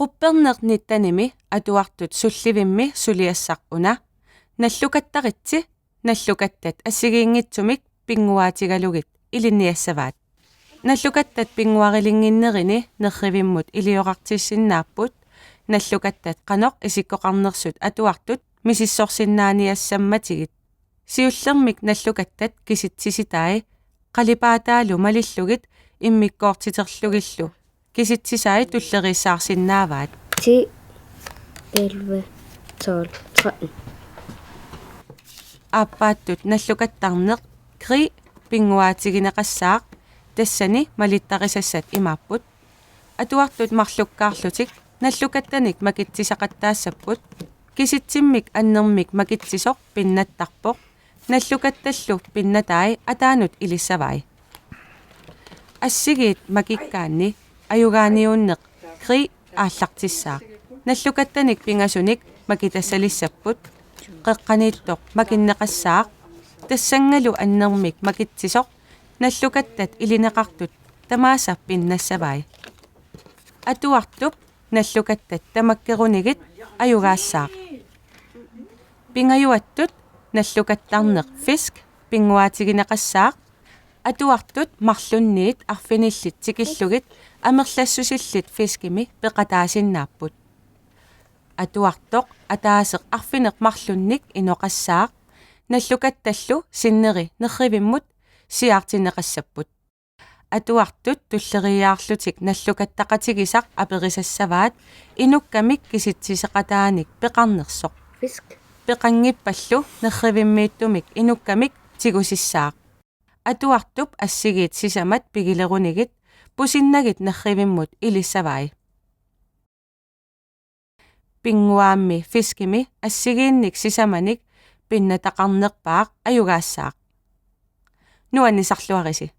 quppernernittanimi atuartut sulливimmi suliassaquna nallukattaritsi nallukattat assigiingitsumik pinguaatigalugit ilinniassavaat nallukattat pinguarilinginnerini nerrivimmut ilioqartissinnaaput nallukattat qanoq isikkoqarnersut atuartut misissorsinnaaniassammatigit siullermik nallukattat kisitsisitai qalipaataalu malillugit immikkoortiterlugillu kisitsisai tulleriissaarsinnaavaat 10, 11, 12, 13. Aappaattut nallukattarneq kri pinguaatigineqassaaq tassani malittaqisassat imaapput atuartut marlukkaarlutik nallukattanik makitsisaqattaassaput kisitsimmik annermik makitsisoq pinnattarpoq nallukattallu pinnatai ataanut ilissavai assigiit makikkaanni ayugaaniunneq kri aallartissaaq nallukattanik pingasunik makitassalissapput qeqqaniittoq makinneqassaaq tassangalu annermik makitsisoq nallukattat ilineqartut tamaasa pinnassavai atuartup nallukattat tamakkerunigit ayugaassaaq pingayuattut nallukattarneq fisk pinguaatigineqassaaq atuartut marlunniit arfinillit tikillugit amerlassusillit fiskimi peqataasinnaaput atuartoq ataaseq arfineq marlunnik inoqassaaq nallukattallu sinneri nerrivimmut siaartineqassapput atuartut tulleriaarlutik nallukattaqatigisaq aperisassavaat inukkamik kisitsiseqataanik peqarnersoq Fisk. peqangippallu nerrivimmiittumik inukkamik tigusissaaq atuartup assigiit sisamat pigilerunigit pusinnagit nerrivimmut ilissavai pinguaammi fiskimi assigiinnik sisamanik pinnataqarneqpaaq ayugaassaaq nuannisarluarisi